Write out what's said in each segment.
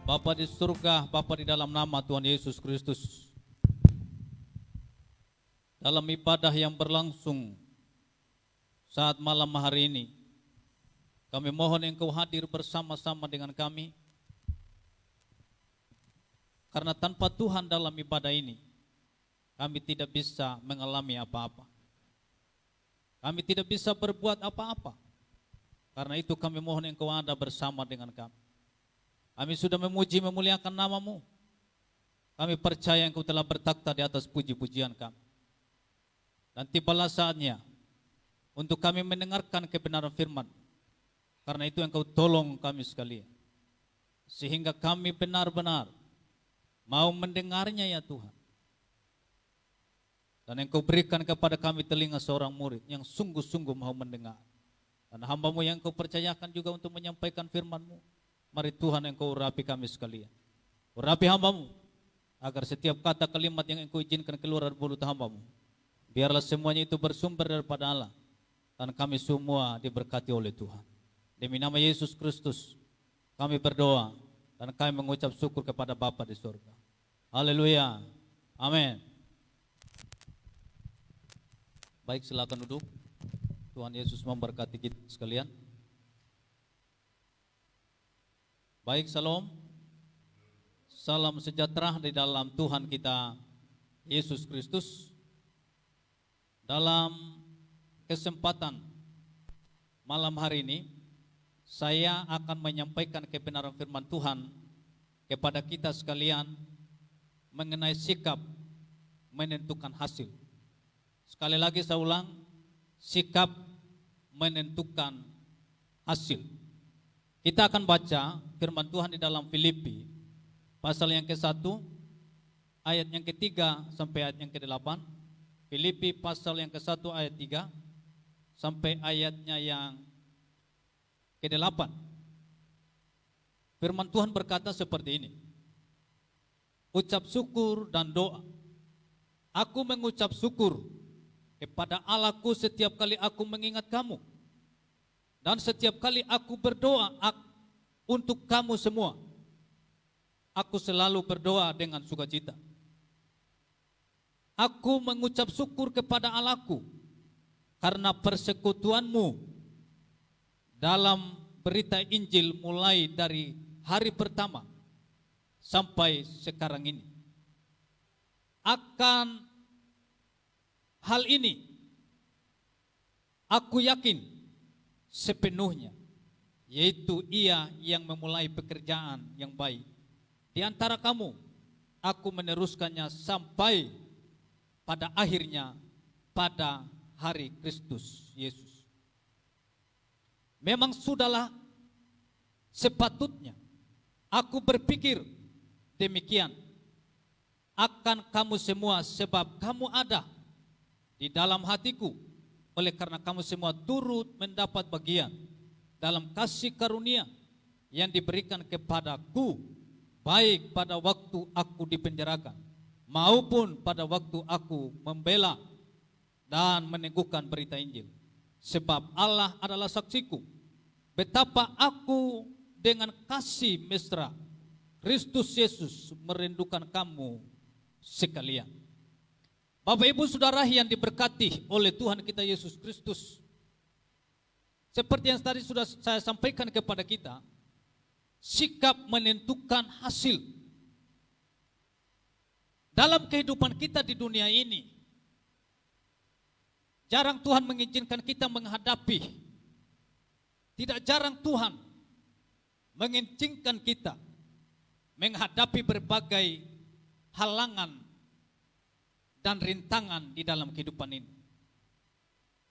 Bapa di surga, Bapa di dalam nama Tuhan Yesus Kristus, dalam ibadah yang berlangsung saat malam hari ini, kami mohon Engkau hadir bersama-sama dengan kami, karena tanpa Tuhan dalam ibadah ini, kami tidak bisa mengalami apa-apa. Kami tidak bisa berbuat apa-apa. Karena itu kami mohon Engkau ada bersama dengan kami. Kami sudah memuji memuliakan nama-Mu. Kami percaya Engkau telah bertakhta di atas puji-pujian kami. Dan tibalah saatnya untuk kami mendengarkan kebenaran firman. Karena itu Engkau tolong kami sekalian, sehingga kami benar-benar mau mendengarnya ya Tuhan. Dan Engkau berikan kepada kami telinga seorang murid yang sungguh-sungguh mau mendengar. Dan hamba-Mu yang Engkau percayakan juga untuk menyampaikan firman-Mu. Mari Tuhan Engkau urapi kami sekalian. Urapi hamba-Mu, agar setiap kata kalimat yang Engkau izinkan keluar dari mulut hamba-Mu, biarlah semuanya itu bersumber daripada Allah, dan kami semua diberkati oleh Tuhan. Demi nama Yesus Kristus kami berdoa, dan kami mengucap syukur kepada Bapa di surga. Haleluya. Amin. Baik, silakan duduk. Tuhan Yesus memberkati kita sekalian. Baik, salam. Salam sejahtera di dalam Tuhan kita Yesus Kristus. Dalam kesempatan malam hari ini, saya akan menyampaikan kebenaran firman Tuhan kepada kita sekalian mengenai sikap menentukan hasil. Sekali lagi saya ulang, sikap menentukan hasil. Kita akan baca firman Tuhan di dalam Filipi pasal yang ke-1 ayat yang ke-3 sampai ayat yang ke-8. Filipi pasal yang ke-1 ayat 3 sampai ayatnya yang ke-8. Firman Tuhan berkata seperti ini. Ucap syukur dan doa. Aku mengucap syukur kepada Allahku setiap kali aku mengingat kamu. Dan setiap kali aku berdoa untuk kamu semua, aku selalu berdoa dengan sukacita. Aku mengucap syukur kepada Allahku karena persekutuanmu dalam berita Injil mulai dari hari pertama sampai sekarang ini. Akan hal ini, aku yakin sepenuhnya, yaitu Ia yang memulai pekerjaan yang baik di antara kamu, aku meneruskannya sampai pada akhirnya pada hari Kristus Yesus. Memang sudahlah sepatutnya aku berpikir demikian akan kamu semua, sebab kamu ada di dalam hatiku, oleh karena kamu semua turut mendapat bagian dalam kasih karunia yang diberikan kepadaku, baik pada waktu aku dipenjarakan maupun pada waktu aku membela dan meneguhkan berita Injil. Sebab Allah adalah saksiku betapa aku dengan kasih mesra Kristus Yesus merindukan kamu sekalian. Bapak Ibu Saudara yang diberkati oleh Tuhan kita Yesus Kristus, seperti yang tadi sudah saya sampaikan kepada kita, sikap menentukan hasil dalam kehidupan kita di dunia ini. Jarang Tuhan mengizinkan kita menghadapi, tidak jarang Tuhan mengizinkan kita menghadapi berbagai halangan dan rintangan di dalam kehidupan ini.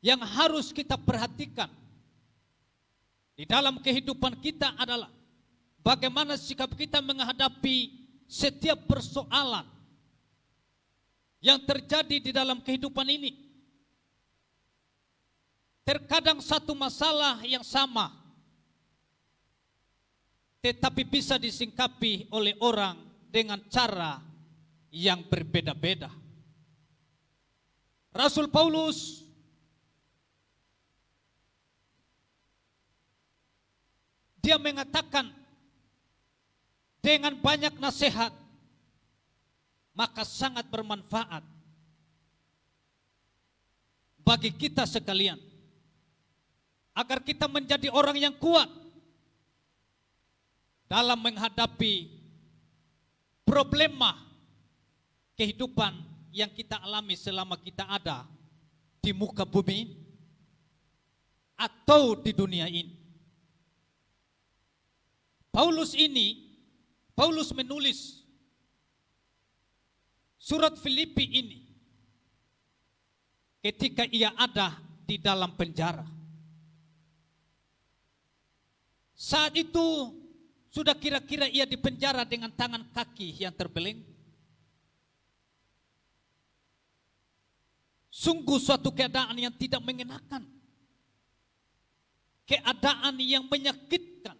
Yang harus kita perhatikan di dalam kehidupan kita adalah bagaimana sikap kita menghadapi setiap persoalan yang terjadi di dalam kehidupan ini. Terkadang satu masalah yang sama, tetapi bisa disingkapi oleh orang dengan cara yang berbeda-beda. Rasul Paulus dia mengatakan dengan banyak nasihat, maka sangat bermanfaat bagi kita sekalian, agar kita menjadi orang yang kuat dalam menghadapi problema kehidupan yang kita alami selama kita ada di muka bumi ini atau di dunia ini. Paulus menulis surat Filipi ini ketika ia ada di dalam penjara. Saat itu sudah kira-kira ia dipenjara dengan tangan kaki yang terbelenggu. Sungguh suatu keadaan yang tidak mengenakan. Keadaan yang menyakitkan.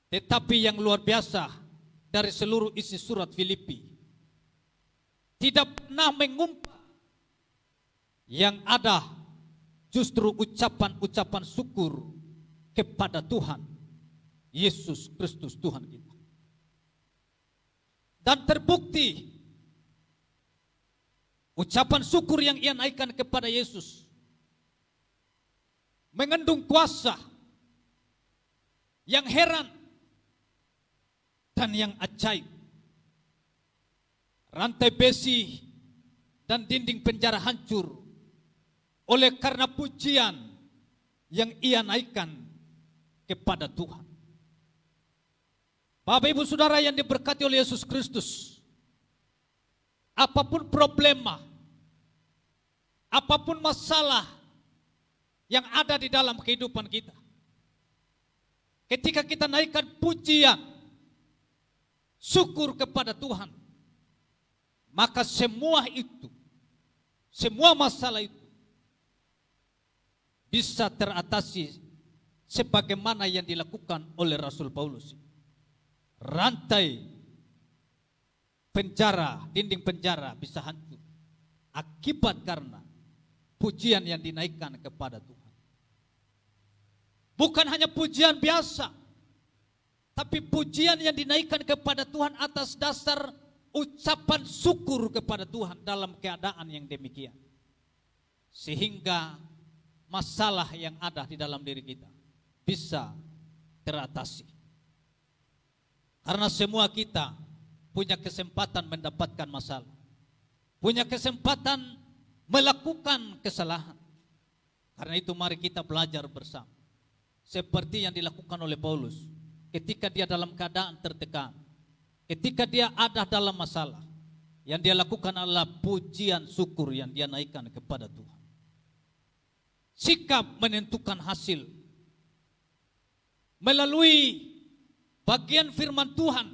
Tetapi yang luar biasa dari seluruh isi surat Filipi, tidak pernah mengumpat. Yang ada justru ucapan-ucapan syukur kepada Tuhan Yesus Kristus Tuhan kita. Dan terbukti ucapan syukur yang ia naikkan kepada Yesus mengandung kuasa yang heran dan yang ajaib. Rantai besi dan dinding penjara hancur oleh karena pujian yang ia naikkan kepada Tuhan. Bapak Ibu Saudara yang diberkati oleh Yesus Kristus, apapun problema, apapun masalah yang ada di dalam kehidupan kita, ketika kita naikkan pujian, syukur kepada Tuhan, maka semua itu, semua masalah itu bisa teratasi sebagaimana yang dilakukan oleh Rasul Paulus. Rantai penjara, dinding penjara bisa hancur akibat karena pujian yang dinaikkan kepada Tuhan. Bukan hanya pujian biasa, tapi pujian yang dinaikkan kepada Tuhan atas dasar ucapan syukur kepada Tuhan dalam keadaan yang demikian. Sehingga masalah yang ada di dalam diri kita bisa teratasi. Karena semua kita punya kesempatan mendapatkan masalah, punya kesempatan melakukan kesalahan. Karena itu mari kita belajar bersama, seperti yang dilakukan oleh Paulus ketika dia dalam keadaan tertekan, ketika dia ada dalam masalah. Yang dia lakukan adalah pujian syukur yang dia naikkan kepada Tuhan. Sikap menentukan hasil melalui bagian firman Tuhan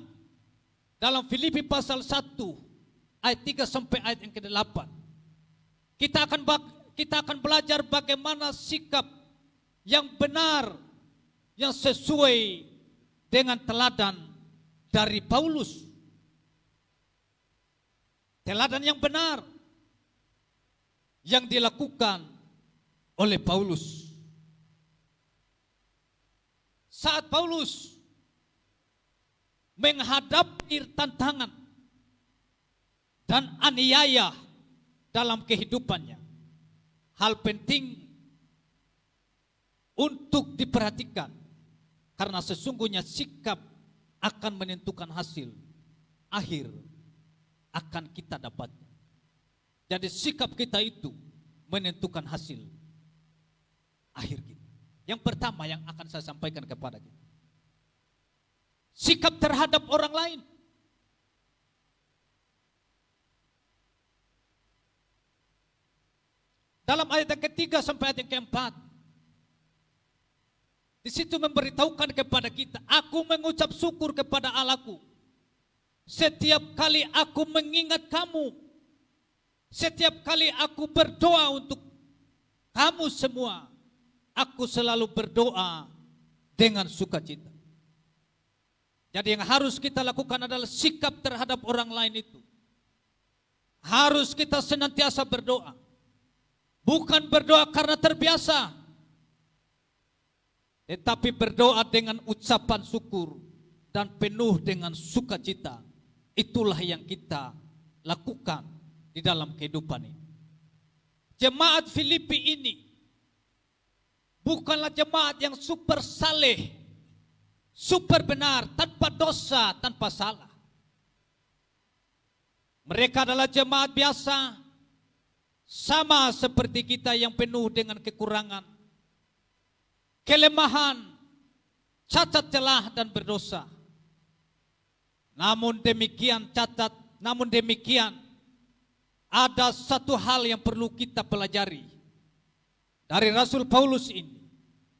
dalam Filipi pasal 1 ayat 3 sampai ayat yang ke-8. Kita akan belajar bagaimana sikap yang benar, yang sesuai dengan teladan dari Paulus. Teladan yang benar yang dilakukan oleh Paulus. Saat Paulus menghadapi tantangan dan aniaya dalam kehidupannya, hal penting untuk diperhatikan, karena sesungguhnya sikap akan menentukan hasil akhir akan kita dapatkan. Jadi sikap kita itu menentukan hasil akhir kita. Yang pertama yang akan saya sampaikan kepada kita, sikap terhadap orang lain. Dalam ayat yang ketiga sampai ayat yang keempat, di situ memberitahukan kepada kita, aku mengucap syukur kepada Allahku setiap kali aku mengingat kamu, setiap kali aku berdoa untuk kamu semua, aku selalu berdoa dengan sukacita. Jadi yang harus kita lakukan adalah sikap terhadap orang lain itu. Harus kita senantiasa berdoa. Bukan berdoa karena terbiasa, tetapi berdoa dengan ucapan syukur dan penuh dengan sukacita. Itulah yang kita lakukan di dalam kehidupan ini. Jemaat Filipi ini bukanlah jemaat yang super saleh, super benar, tanpa dosa, tanpa salah. Mereka adalah jemaat biasa, sama seperti kita yang penuh dengan kekurangan, kelemahan, cacat celah dan berdosa. Namun demikian ada satu hal yang perlu kita pelajari dari Rasul Paulus ini,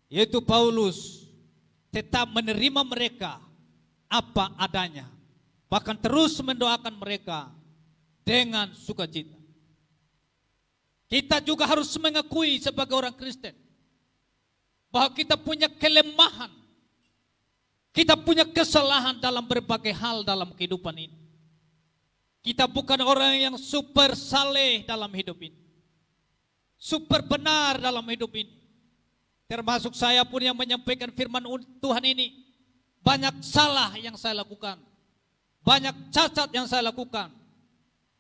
yaitu Paulus tetap menerima mereka apa adanya, bahkan terus mendoakan mereka dengan sukacita. Kita juga harus mengakui sebagai orang Kristen bahwa kita punya kelemahan, kita punya kesalahan dalam berbagai hal dalam kehidupan ini. Kita bukan orang yang super saleh dalam hidup ini, super benar dalam hidup ini. Termasuk saya pun yang menyampaikan firman Tuhan ini, banyak salah yang saya lakukan, banyak cacat yang saya lakukan.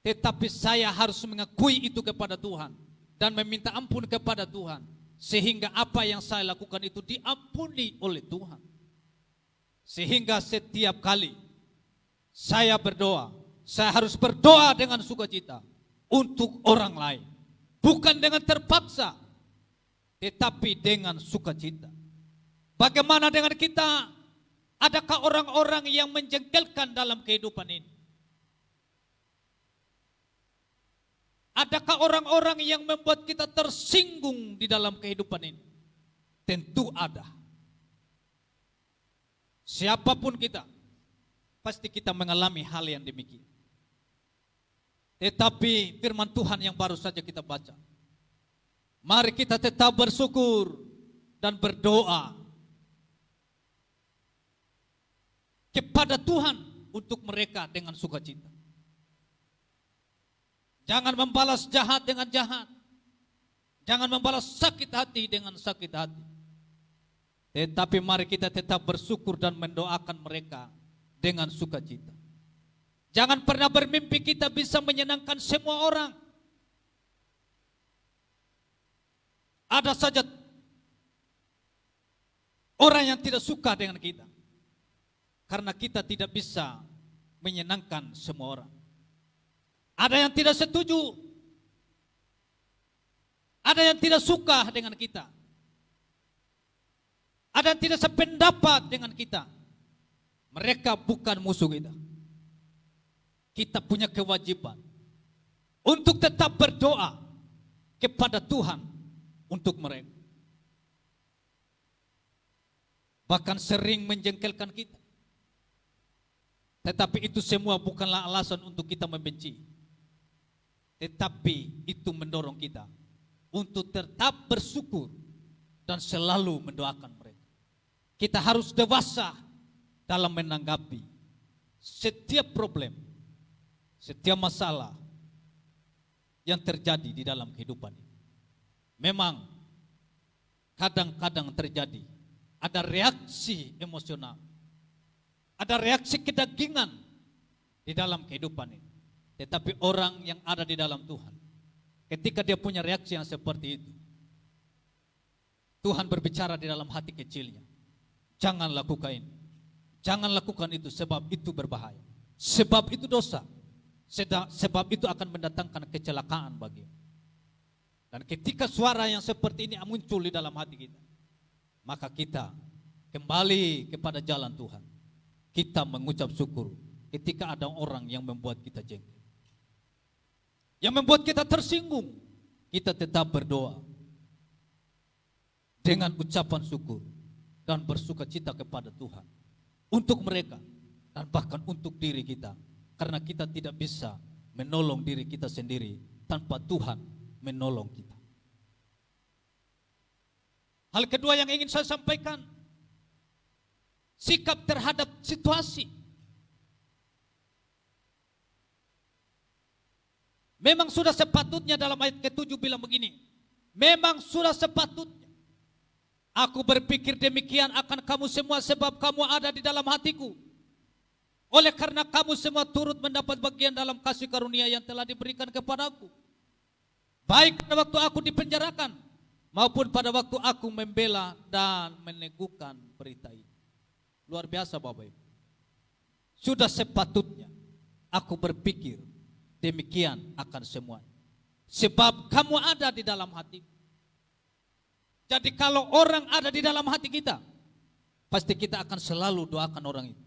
Tetapi saya harus mengakui itu kepada Tuhan dan meminta ampun kepada Tuhan, sehingga apa yang saya lakukan itu diampuni oleh Tuhan. Sehingga setiap kali saya berdoa, saya harus berdoa dengan sukacita untuk orang lain, bukan dengan terpaksa, tetapi dengan sukacita. Bagaimana dengan kita? Adakah orang-orang yang menjengkelkan dalam kehidupan ini? Adakah orang-orang yang membuat kita tersinggung di dalam kehidupan ini? Tentu ada. Siapapun kita, pasti kita mengalami hal yang demikian. Tetapi firman Tuhan yang baru saja kita baca, mari kita tetap bersyukur dan berdoa kepada Tuhan untuk mereka dengan sukacita. Jangan membalas jahat dengan jahat. Jangan membalas sakit hati dengan sakit hati. Tetapi mari kita tetap bersyukur dan mendoakan mereka dengan sukacita. Jangan pernah bermimpi kita bisa menyenangkan semua orang. Ada saja orang yang tidak suka dengan kita, karena kita tidak bisa menyenangkan semua orang. Ada yang tidak setuju, ada yang tidak suka dengan kita, ada yang tidak sependapat dengan kita. Mereka bukan musuh kita. Kita punya kewajiban untuk tetap berdoa kepada Tuhan untuk mereka. Bahkan sering menjengkelkan kita. Tetapi itu semua bukanlah alasan untuk kita membenci. Tetapi itu mendorong kita untuk tetap bersyukur dan selalu mendoakan mereka. Kita harus dewasa dalam menanggapi setiap problem, setiap masalah yang terjadi di dalam kehidupan ini. Memang kadang-kadang terjadi, ada reaksi emosional, ada reaksi kedagingan di dalam kehidupan ini. Tetapi orang yang ada di dalam Tuhan, ketika dia punya reaksi yang seperti itu, Tuhan berbicara di dalam hati kecilnya, jangan lakukan ini, jangan lakukan itu, sebab itu berbahaya, sebab itu dosa, sebab itu akan mendatangkan kecelakaan bagimu. Dan ketika suara yang seperti ini muncul di dalam hati kita, maka kita kembali kepada jalan Tuhan. Kita mengucap syukur ketika ada orang yang membuat kita jengkel, yang membuat kita tersinggung. Kita tetap berdoa dengan ucapan syukur dan bersuka cita kepada Tuhan untuk mereka dan bahkan untuk diri kita, karena kita tidak bisa menolong diri kita sendiri tanpa Tuhan menolong kita. Hal kedua yang ingin saya sampaikan, sikap terhadap situasi. Memang sudah sepatutnya, dalam ayat ke-7 bilang begini, memang sudah sepatutnya Aku berpikir demikian akan kamu semua sebab kamu ada di dalam hatiku. Oleh karena kamu semua turut mendapat bagian dalam kasih karunia yang telah diberikan kepadaku. Baik pada waktu aku dipenjarakan maupun pada waktu aku membela dan meneguhkan berita ini. Luar biasa Bapak Ibu. Sudah sepatutnya aku berpikir demikian akan semua. Sebab kamu ada di dalam hatiku. Jadi kalau orang ada di dalam hati kita, pasti kita akan selalu doakan orang itu.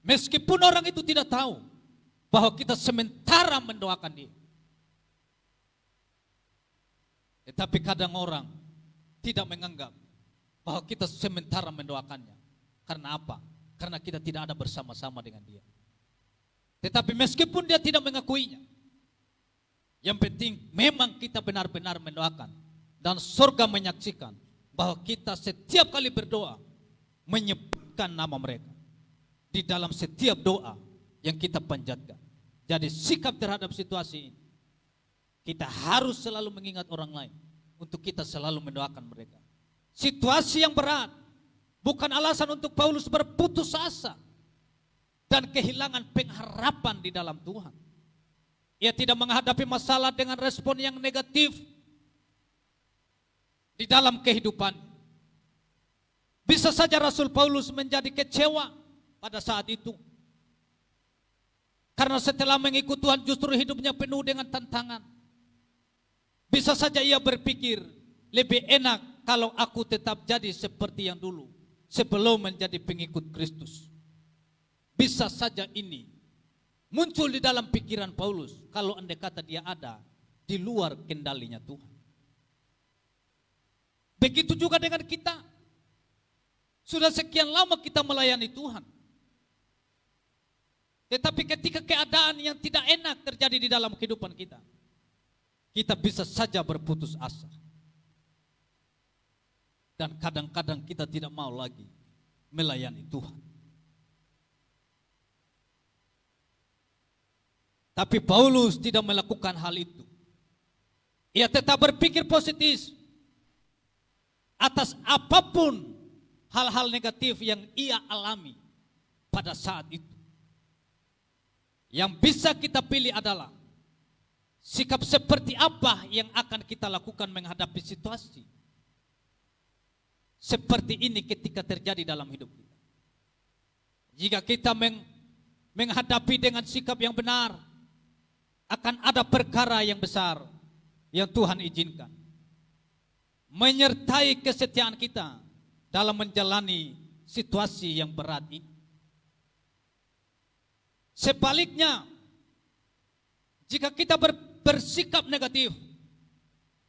Meskipun orang itu tidak tahu bahwa kita sementara mendoakan dia. Tetapi kadang orang tidak menganggap bahwa kita sementara mendoakannya. Karena apa? Karena kita tidak ada bersama-sama dengan dia. Tetapi meskipun dia tidak mengakuinya, yang penting memang kita benar-benar mendoakan. Dan surga menyaksikan bahwa kita setiap kali berdoa menyebutkan nama mereka di dalam setiap doa yang kita panjatkan. Jadi sikap terhadap situasi ini, kita harus selalu mengingat orang lain untuk kita selalu mendoakan mereka. Situasi yang berat bukan alasan untuk Paulus berputus asa dan kehilangan pengharapan di dalam Tuhan. Ia tidak menghadapi masalah dengan respon yang negatif di dalam kehidupan. Bisa saja Rasul Paulus menjadi kecewa pada saat itu. Karena setelah mengikut Tuhan justru hidupnya penuh dengan tantangan. Bisa saja ia berpikir, lebih enak kalau aku tetap jadi seperti yang dulu sebelum menjadi pengikut Kristus. Bisa saja ini muncul di dalam pikiran Paulus kalau andai kata dia ada di luar kendalinya Tuhan. Begitu juga dengan kita. Sudah sekian lama kita melayani Tuhan. Tetapi ketika keadaan yang tidak enak terjadi di dalam kehidupan kita, kita bisa saja berputus asa. Dan kadang-kadang kita tidak mau lagi melayani Tuhan. Tapi Paulus tidak melakukan hal itu. Ia tetap berpikir positif atas apapun hal-hal negatif yang ia alami pada saat itu. Yang bisa kita pilih adalah sikap seperti apa yang akan kita lakukan menghadapi situasi seperti ini ketika terjadi dalam hidup kita. Jika kita menghadapi dengan sikap yang benar, akan ada perkara yang besar yang Tuhan izinkan menyertai kesetiaan kita dalam menjalani situasi yang berat ini. Sebaliknya, jika kita bersikap negatif,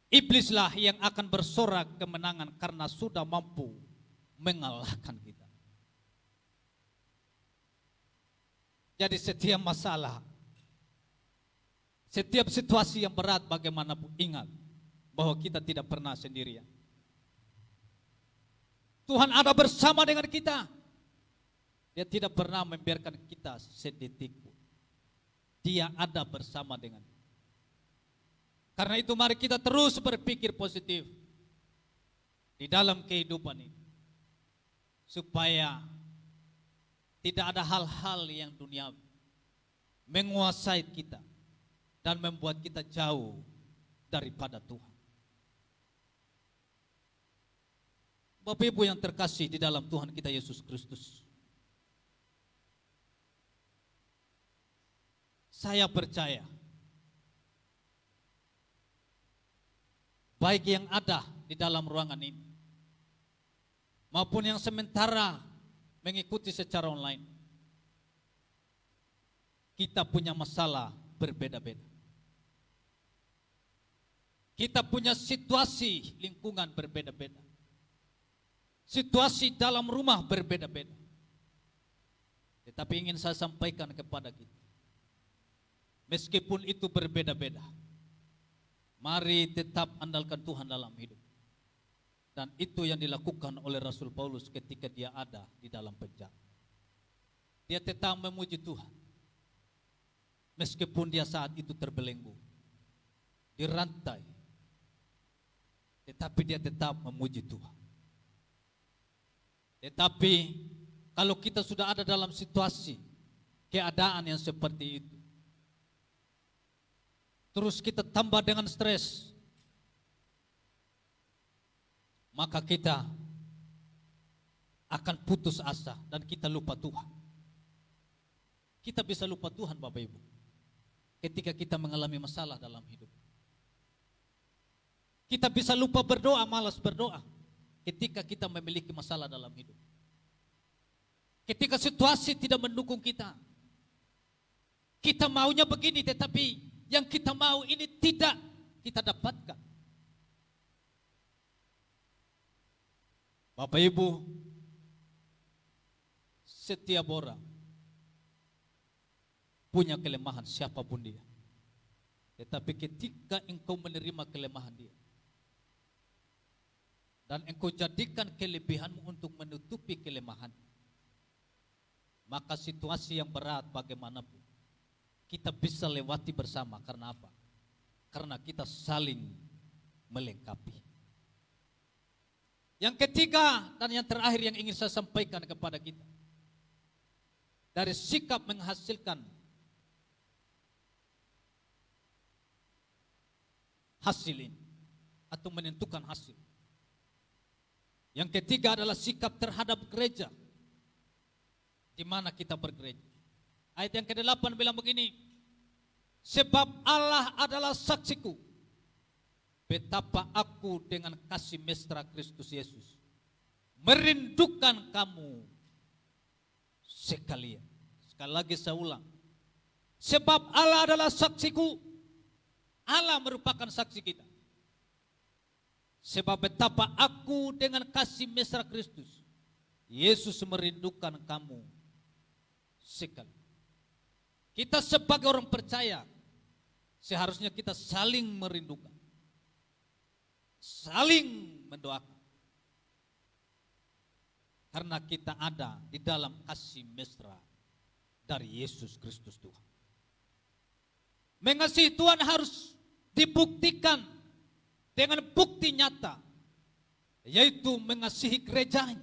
iblislah yang akan bersorak kemenangan karena sudah mampu mengalahkan kita. Jadi setiap masalah, setiap situasi yang berat bagaimanapun, ingat bahwa kita tidak pernah sendirian. Tuhan ada bersama dengan kita. Dia tidak pernah membiarkan kita sedetik pun. Dia ada bersama dengan kita. Karena itu mari kita terus berpikir positif di dalam kehidupan ini. Supaya tidak ada hal-hal yang duniawi menguasai kita dan membuat kita jauh daripada Tuhan. Bapak Ibu yang terkasih di dalam Tuhan kita Yesus Kristus, saya percaya baik yang ada di dalam ruangan ini maupun yang sementara mengikuti secara online, kita punya masalah berbeda-beda. Kita punya situasi lingkungan berbeda-beda. Situasi dalam rumah berbeda-beda. Tetapi ingin saya sampaikan kepada kita, meskipun itu berbeda-beda, mari tetap andalkan Tuhan dalam hidup. Dan itu yang dilakukan oleh Rasul Paulus ketika dia ada di dalam penjara. Dia tetap memuji Tuhan. Meskipun dia saat itu terbelenggu, dirantai, tetapi dia tetap memuji Tuhan. Tetapi kalau kita sudah ada dalam situasi keadaan yang seperti itu, terus kita tambah dengan stres, maka kita akan putus asa dan kita lupa Tuhan. Kita bisa lupa Tuhan, Bapak Ibu, ketika kita mengalami masalah dalam hidup. Kita bisa lupa berdoa, malas berdoa ketika kita memiliki masalah dalam hidup. Ketika situasi tidak mendukung kita, kita maunya begini, tetapi yang kita mau ini tidak kita dapatkan. Bapak Ibu, setiap orang punya kelemahan siapapun dia. Tetapi ketika engkau menerima kelemahan dia dan engkau jadikan kelebihanmu untuk menutupi kelemahan, maka situasi yang berat bagaimanapun kita bisa lewati bersama. Karena apa? Karena kita saling melengkapi. Yang ketiga dan yang terakhir yang ingin saya sampaikan kepada kita, dari sikap menghasilkan hasil ini atau menentukan hasil. Yang ketiga adalah sikap terhadap gereja di mana kita bergereja. Ayat yang ke-8 bilang begini, sebab Allah adalah saksiku betapa aku dengan kasih mesra Kristus Yesus merindukan kamu sekalian. Sekali lagi saya ulang, sebab Allah adalah saksiku. Allah merupakan saksi kita. Sebab betapa aku dengan kasih mesra Kristus Yesus merindukan kamu sekali. Kita sebagai orang percaya seharusnya kita saling merindukan, saling mendoakan, karena kita ada di dalam kasih mesra dari Yesus Kristus Tuhan. Mengasihi Tuhan harus dibuktikan dengan bukti nyata, yaitu mengasihi gerejanya.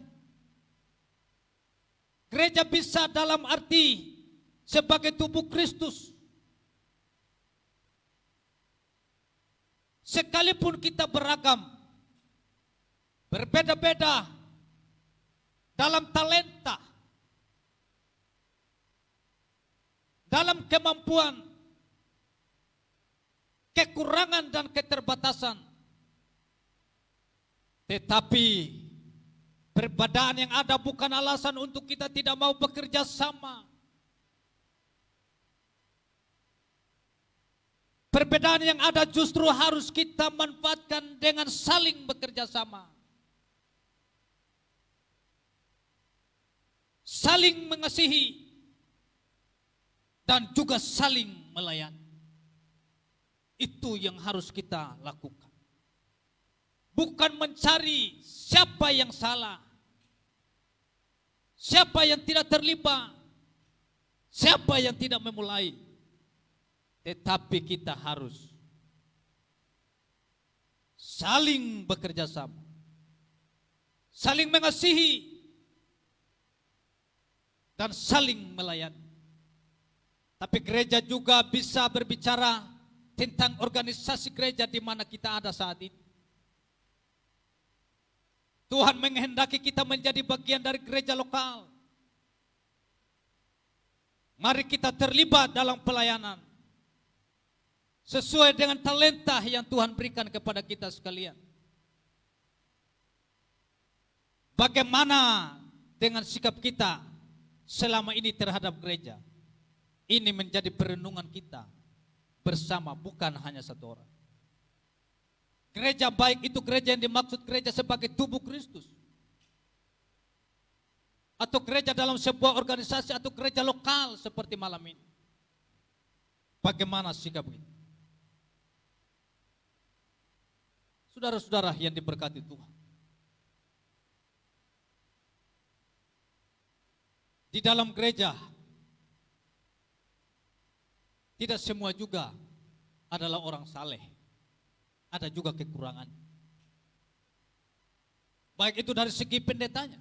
Gereja bisa dalam arti sebagai tubuh Kristus. Sekalipun kita beragam, berbeda-beda dalam talenta, dalam kemampuan, kekurangan dan keterbatasan, tetapi perbedaan yang ada bukan alasan untuk kita tidak mau bekerja sama. Perbedaan yang ada justru harus kita manfaatkan dengan saling bekerja sama, saling mengasihi, dan juga saling melayani. Itu yang harus kita lakukan. Bukan mencari siapa yang salah, siapa yang tidak terlibat, siapa yang tidak memulai. Tetapi kita harus saling bekerja sama, saling mengasihi, dan saling melayani. Tapi gereja juga bisa berbicara tentang organisasi gereja di mana kita ada saat ini. Tuhan menghendaki kita menjadi bagian dari gereja lokal. Mari kita terlibat dalam pelayanan sesuai dengan talenta yang Tuhan berikan kepada kita sekalian. Bagaimana dengan sikap kita selama ini terhadap gereja? Ini menjadi perenungan kita bersama, bukan hanya satu orang. Gereja baik itu gereja yang dimaksud gereja sebagai tubuh Kristus, atau gereja dalam sebuah organisasi, atau gereja lokal seperti malam ini. Bagaimana sikap kita? Saudara-saudara yang diberkati Tuhan, di dalam gereja tidak semua juga adalah orang saleh. Ada juga kekurangan. Baik itu dari segi pendetanya,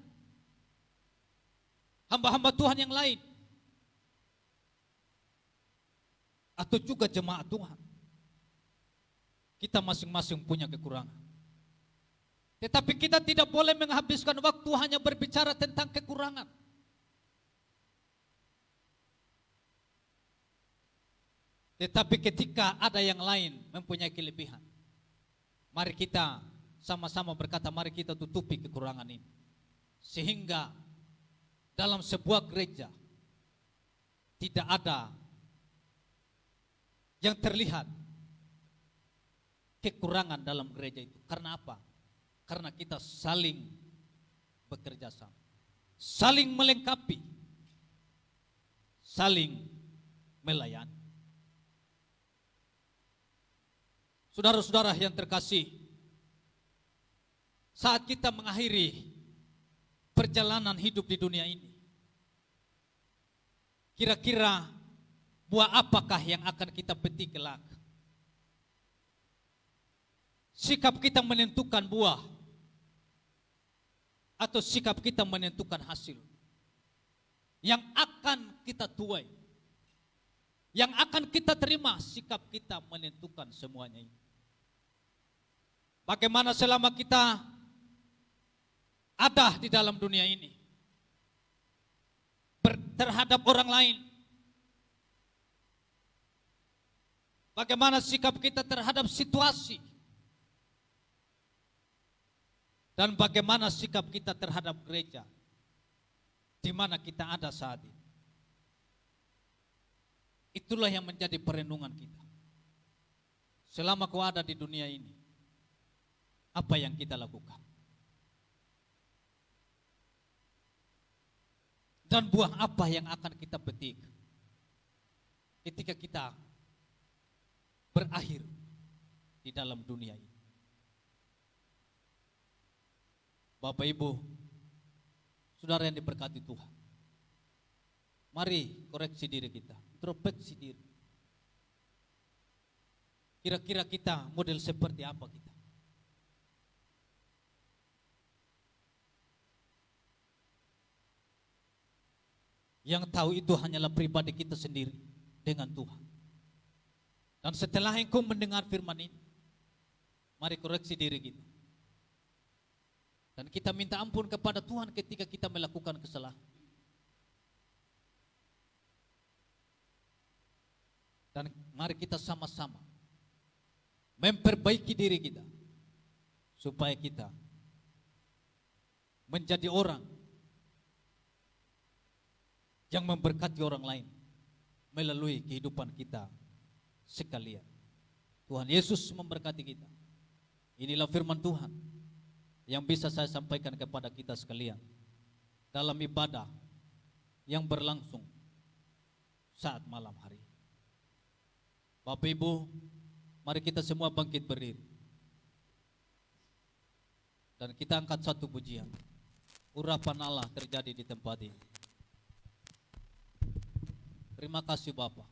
hamba-hamba Tuhan yang lain, atau juga jemaat Tuhan. Kita masing-masing punya kekurangan. Tetapi kita tidak boleh menghabiskan waktu hanya berbicara tentang kekurangan. Tetapi ketika ada yang lain mempunyai kelebihan, mari kita sama-sama berkata, mari kita tutupi kekurangan ini. Sehingga dalam sebuah gereja tidak ada yang terlihat kekurangan dalam gereja itu. Karena apa? Karena kita saling bekerja sama, saling melengkapi, saling melayani. Saudara-saudara yang terkasih, saat kita mengakhiri perjalanan hidup di dunia ini, kira-kira buah apakah yang akan kita petik kelak? Sikap kita menentukan buah, atau sikap kita menentukan hasil yang akan kita tuai, yang akan kita terima. Sikap kita menentukan semuanya ini. Bagaimana selama kita ada di dalam dunia ini terhadap orang lain, bagaimana sikap kita terhadap situasi, dan bagaimana sikap kita terhadap gereja di mana kita ada saat ini. Itulah yang menjadi perenungan kita. Selama kau ada di dunia ini, apa yang kita lakukan? Dan buah apa yang akan kita petik ketika kita berakhir di dalam dunia ini? Bapak Ibu, saudara yang diberkati Tuhan, mari koreksi diri kita, introspeksi diri. Kira-kira kita model seperti apa kita? Yang tahu itu hanyalah pribadi kita sendiri dengan Tuhan. Dan setelah engkau mendengar firman ini, mari koreksi diri kita. Dan kita minta ampun kepada Tuhan ketika kita melakukan kesalahan. Dan mari kita sama-sama memperbaiki diri kita, supaya kita menjadi orang yang memberkati orang lain melalui kehidupan kita sekalian. Tuhan Yesus memberkati kita. Inilah firman Tuhan yang bisa saya sampaikan kepada kita sekalian dalam ibadah yang berlangsung saat malam hari. Bapak Ibu, mari kita semua bangkit berdiri dan kita angkat satu pujian. Urapan Allah terjadi di tempat ini. Terima kasih Bapa.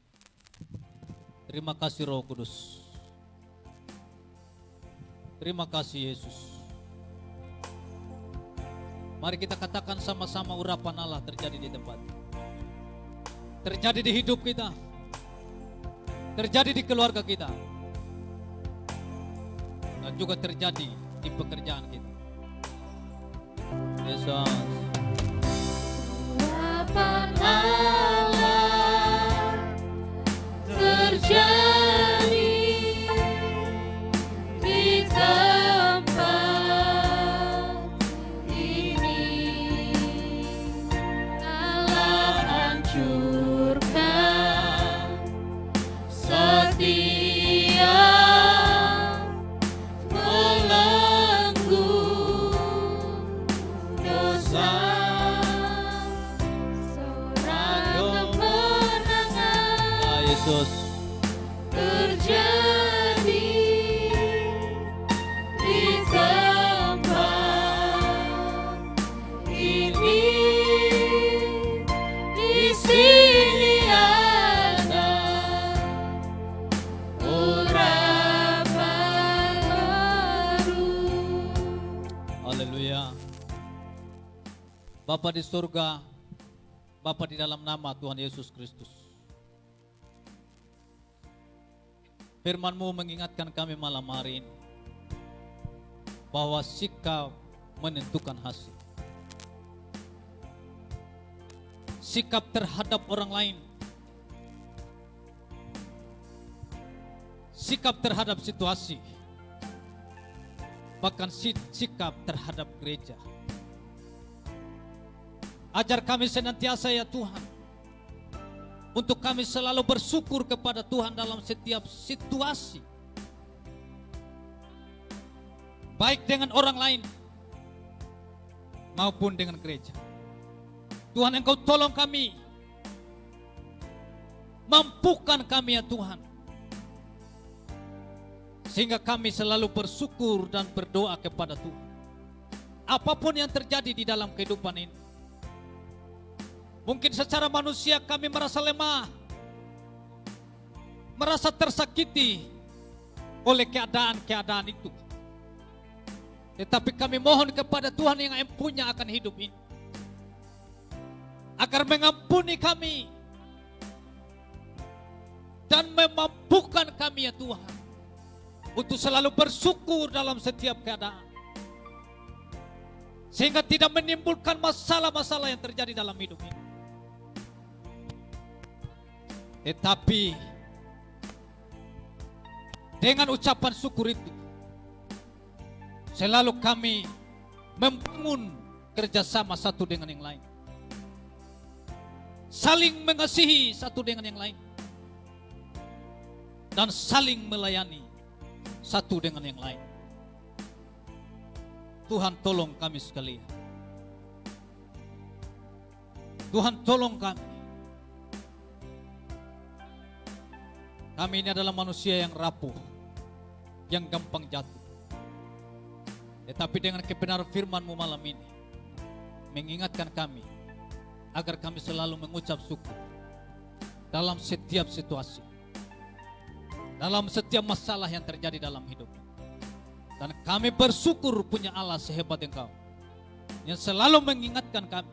Terima kasih Roh Kudus. Terima kasih Yesus. Mari kita katakan sama-sama, urapan Allah terjadi di tempat ini. Terjadi di hidup kita, terjadi di keluarga kita, dan juga terjadi di pekerjaan kita. Yesus. Urapan Allah terjadi di tempat ini. Allah hancurkan setiap belenggu dosa. Seorang kemenangan Yesus. terjadi di tempat ini. Di sini ada urapan baru. Haleluya. Bapa di surga, Bapa, di dalam nama Tuhan Yesus Kristus, firman-Mu mengingatkan kami malam hari ini bahwa sikap menentukan hasil. Sikap terhadap orang lain, sikap terhadap situasi, bahkan sikap terhadap gereja. Ajar kami senantiasa ya Tuhan, untuk kami selalu bersyukur kepada Tuhan dalam setiap situasi, baik dengan orang lain maupun dengan gereja. Tuhan, Engkau tolong kami, mampukan kami ya Tuhan, sehingga kami selalu bersyukur dan berdoa kepada Tuhan. Apapun yang terjadi di dalam kehidupan ini, mungkin secara manusia kami merasa lemah, merasa tersakiti oleh keadaan-keadaan itu. Tetapi kami mohon kepada Tuhan yang empunya akan hidup ini, agar mengampuni kami dan memampukan kami ya Tuhan, untuk selalu bersyukur dalam setiap keadaan, sehingga tidak menimbulkan masalah-masalah yang terjadi dalam hidup ini. Tetapi dengan ucapan syukur itu, selalu kami membangun kerjasama satu dengan yang lain, saling mengasihi satu dengan yang lain, dan saling melayani satu dengan yang lain. Tuhan, tolong kami sekalian. Tuhan, tolong kami. Kami ini adalah manusia yang rapuh, yang gampang jatuh. Tetapi dengan kebenaran firman-Mu malam ini, mengingatkan kami agar kami selalu mengucap syukur dalam setiap situasi, dalam setiap masalah yang terjadi dalam hidup. Dan kami bersyukur punya Allah sehebat Engkau, yang selalu mengingatkan kami,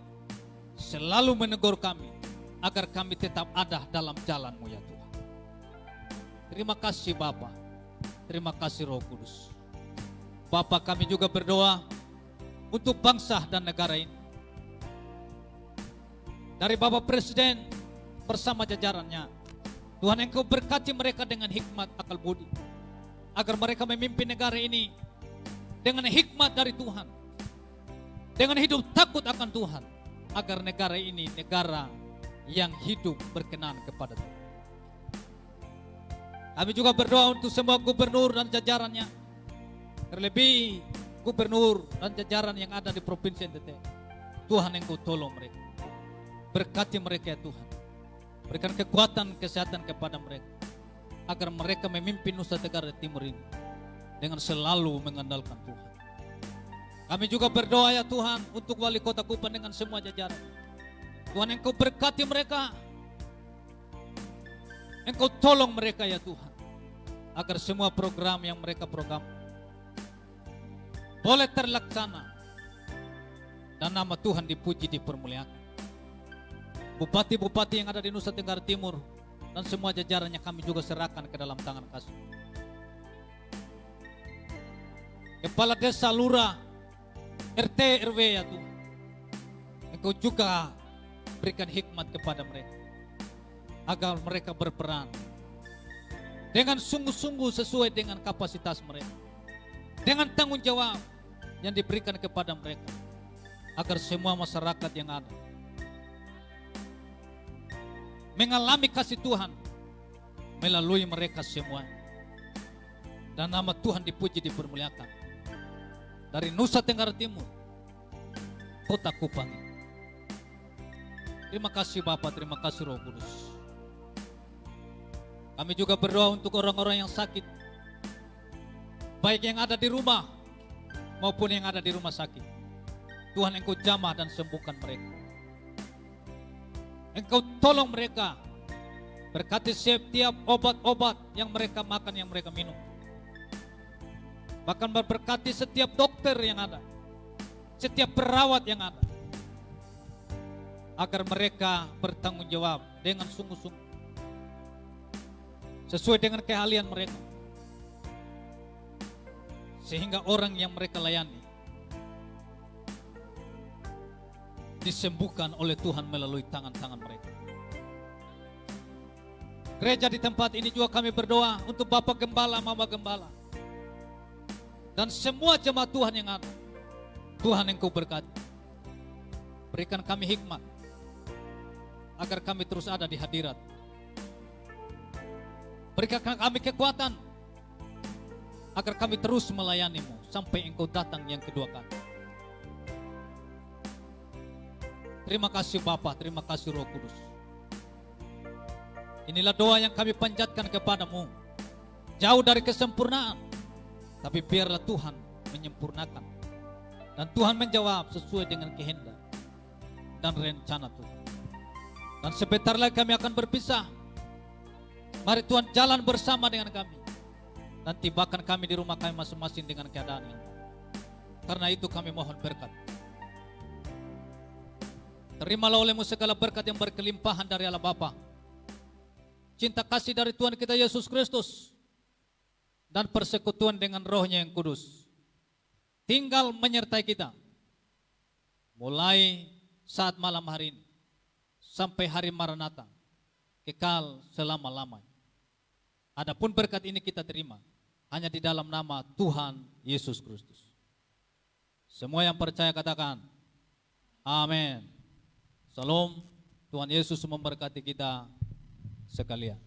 selalu menegur kami, agar kami tetap ada dalam jalan-Mu ya Tuhan. Terima kasih Bapa, terima kasih Roh Kudus. Bapa, kami juga berdoa untuk bangsa dan negara ini. Dari Bapak Presiden bersama jajarannya, Tuhan, Engkau berkati mereka dengan hikmat akal budi, agar mereka memimpin negara ini dengan hikmat dari Tuhan, dengan hidup takut akan Tuhan, agar negara ini negara yang hidup berkenan kepada Tuhan. Kami juga berdoa untuk semua gubernur dan jajarannya, terlebih gubernur dan jajaran yang ada di Provinsi NTT. Tuhan, Engkau tolong mereka, berkati mereka ya Tuhan, berikan kekuatan kesehatan kepada mereka, agar mereka memimpin Nusa Tenggara Timur ini dengan selalu mengandalkan Tuhan. Kami juga berdoa ya Tuhan untuk wali kota Kupang dengan semua jajaran. Tuhan, Engkau berkati mereka, Engkau tolong mereka ya Tuhan, agar semua program yang mereka program boleh terlaksana dan nama Tuhan dipuji, dipermuliakan. Bupati-bupati yang ada di Nusa Tenggara Timur dan semua jajarannya kami juga serahkan ke dalam tangan kasih. Kepala desa, lurah, RT, RW ya Tuhan, Engkau juga berikan hikmat kepada mereka, agar mereka berperan dengan sungguh-sungguh sesuai dengan kapasitas mereka, dengan tanggung jawab yang diberikan kepada mereka, agar semua masyarakat yang ada mengalami kasih Tuhan melalui mereka semua, dan nama Tuhan dipuji, dipermuliakan dari Nusa Tenggara Timur, kota Kupang. Terima kasih Bapa, terima kasih Roh Kudus. Kami juga berdoa untuk orang-orang yang sakit, baik yang ada di rumah maupun yang ada di rumah sakit. Tuhan, Engkau jamah dan sembuhkan mereka. Engkau tolong mereka, berkati setiap obat-obat yang mereka makan, yang mereka minum. Bahkan berkati setiap dokter yang ada, setiap perawat yang ada, agar mereka bertanggung jawab dengan sungguh-sungguh sesuai dengan keahlian mereka, sehingga orang yang mereka layani disembuhkan oleh Tuhan melalui tangan-tangan mereka. Gereja di tempat ini juga kami berdoa untuk Bapak Gembala, Mama Gembala, dan semua jemaat Tuhan yang ada. Tuhan yang Kau berkati, berikan kami hikmat agar kami terus ada di hadirat. Berikan kami kekuatan agar kami terus melayani-Mu sampai Engkau datang yang kedua kali. Terima kasih Bapa, terima kasih Roh Kudus. Inilah doa yang kami panjatkan kepadamu. Jauh dari kesempurnaan, tapi biarlah Tuhan menyempurnakan. Dan Tuhan menjawab sesuai dengan kehendak dan rencana Tuhan. Dan sebentar lagi kami akan berpisah. Mari Tuhan jalan bersama dengan kami. Dan tibakan kami di rumah kami masing-masing dengan keadaan yang baik. Karena itu kami mohon berkat. Terimalah oleh-Mu segala berkat yang berkelimpahan dari Allah Bapa, cinta kasih dari Tuhan kita Yesus Kristus, dan persekutuan dengan Roh-Nya yang kudus tinggal menyertai kita mulai saat malam hari ini sampai hari Maranatha, kekal selama-lamanya. Adapun berkat ini kita terima hanya di dalam nama Tuhan Yesus Kristus. Semua yang percaya katakan amin. Salam. Tuhan Yesus memberkati kita sekalian.